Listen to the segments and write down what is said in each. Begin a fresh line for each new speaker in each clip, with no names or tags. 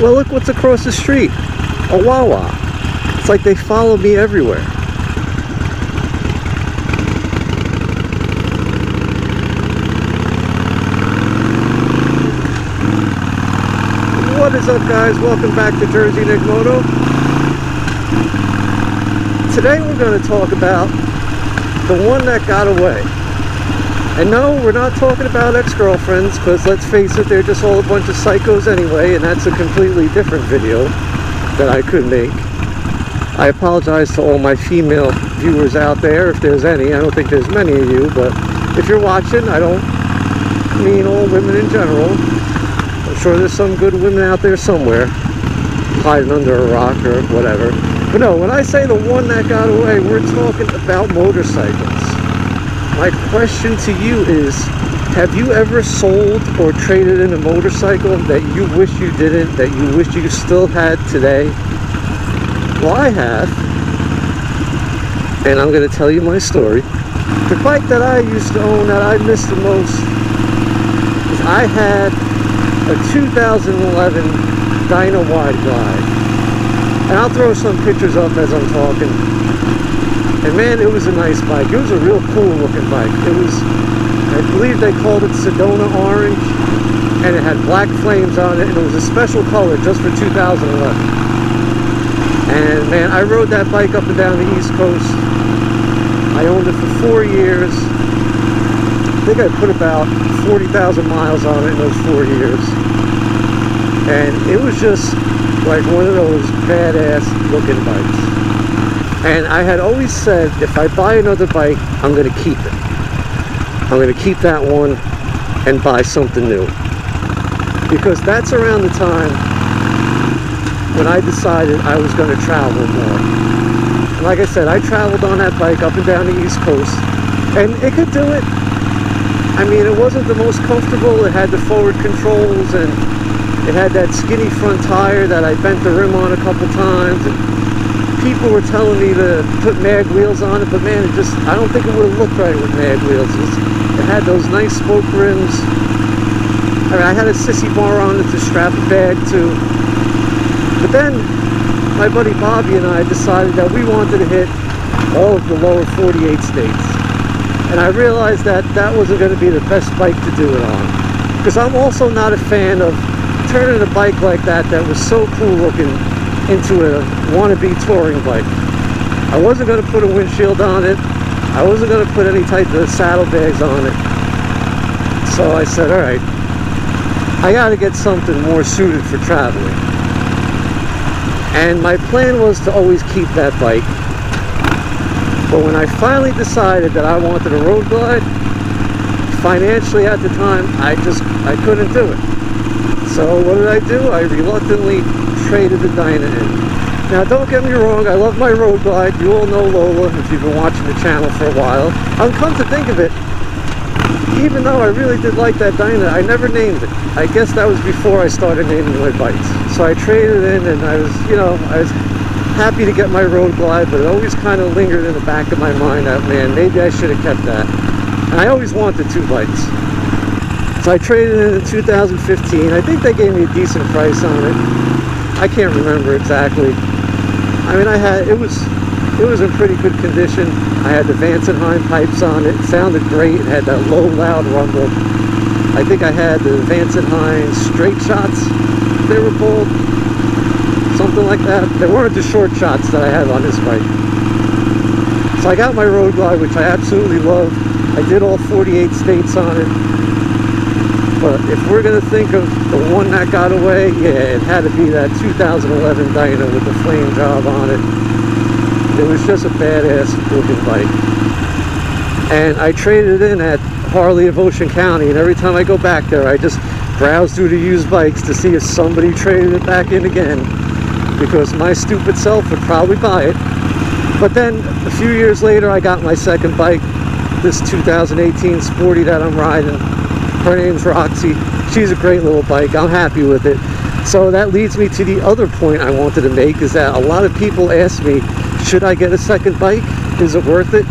Well, look what's across the street. A Wawa. It's like they follow me everywhere. What is up, guys? Welcome back to Jersey Nick Moto. Today we're going to talk about the one that got away. And no, we're not talking about ex-girlfriends, because let's face it, they're just all a bunch of psychos anyway, and that's a completely different video that I could make. I apologize to all my female viewers out there, if there's any. I don't think there's many of you, but if you're watching, I don't mean all women in general. I'm sure there's some good women out there somewhere, hiding under a rock or whatever. But no, when I say the one that got away, we're talking about motorcycles. My question to you is, have you ever sold or traded in a motorcycle that you wish you didn't, that you wish you still had today? Well, I have, and I'm going to tell you my story. The bike that I used to own that I missed the most is I had a 2011 Dyna Wide Glide. And I'll throw some pictures up as I'm talking. And man, it was a nice bike. It was a real cool looking bike. It was, I believe they called it Sedona Orange, and it had black flames on it, and it was a special color just for 2011. And man, I rode that bike up and down the East Coast. I owned it for 4 years. I think I put about 40,000 miles on it in those 4 years. And it was just like one of those badass looking bikes. And I had always said, if I buy another bike, I'm going to keep it. I'm going to keep that one and buy something new. Because that's around the time when I decided I was going to travel more. And like I said, I traveled on that bike up and down the East Coast, and it could do it. I mean, it wasn't the most comfortable. It had the forward controls, and it had that skinny front tire that I bent the rim on a couple times, and people were telling me to put mag wheels on it, but man, it just, I don't think it would have looked right with mag wheels. It had those nice spoke rims. I mean, I had a sissy bar on it to strap a bag to. But then my buddy Bobby and I decided that we wanted to hit all of the lower 48 states. And I realized that that wasn't going to be the best bike to do it on. Because I'm also not a fan of turning a bike like that was so cool looking into a wannabe touring bike. I wasn't going to put a windshield on it. I wasn't going to put any type of saddlebags on it. So I said, alright, I got to get something more suited for traveling. And my plan was to always keep that bike. But when I finally decided that I wanted a road glide, financially at the time, I couldn't do it. So what did I do? I reluctantly traded the Dyna in. Now don't get me wrong, I love my road glide. You all know Lola if you've been watching the channel for a while. And come to think of it, even though I really did like that Dyna, I never named it. I guess that was before I started naming my bikes. So I traded in, and I was happy to get my road glide, but it always kind of lingered in the back of my mind that, man, maybe I should have kept that. And I always wanted two bikes. So I traded in 2015. I think they gave me a decent price on it. I can't remember exactly. I mean, it was in pretty good condition. I had the Vansenheim pipes on it. It sounded great. It had that low, loud rumble. I think I had the Vansenheim straight shots, they were called. Something like that. They weren't the short shots that I have on this bike. So I got my road glide, which I absolutely love. I did all 48 states on it. But if we're going to think of the one that got away, yeah, it had to be that 2011 Dyna with the flame job on it. It was just a badass looking bike. And I traded it in at Harley of Ocean County, and every time I go back there, I just browse through the used bikes to see if somebody traded it back in again, because my stupid self would probably buy it. But then a few years later, I got my second bike, this 2018 Sporty that I'm riding. Her name's Roxy. She's a great little bike. I'm happy with it. So that leads me to the other point I wanted to make, is that a lot of people ask me, should I get a second bike? Is it worth it?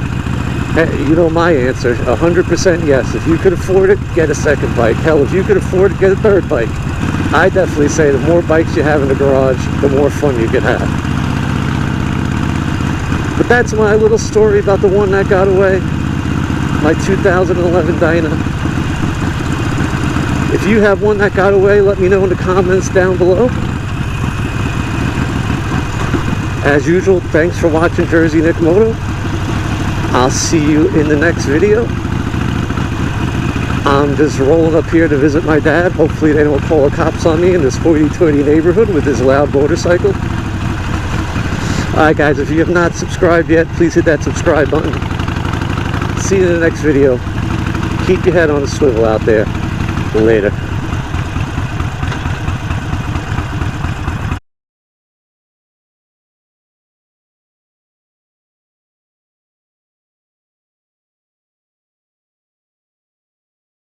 You know my answer, 100% yes. If you could afford it, get a second bike. Hell, if you could afford it, get a third bike. I definitely say the more bikes you have in the garage, the more fun you can have. But that's my little story about the one that got away, my 2011 Dyna. If you have one that got away, let me know in the comments down below. As usual, thanks for watching Jersey Nick Moto. I'll see you in the next video. I'm just rolling up here to visit my dad. Hopefully they don't call the cops on me in this hoity-toity neighborhood with this loud motorcycle. Alright guys, if you have not subscribed yet, please hit that subscribe button. See you in the next video. Keep your head on a swivel out there. Later.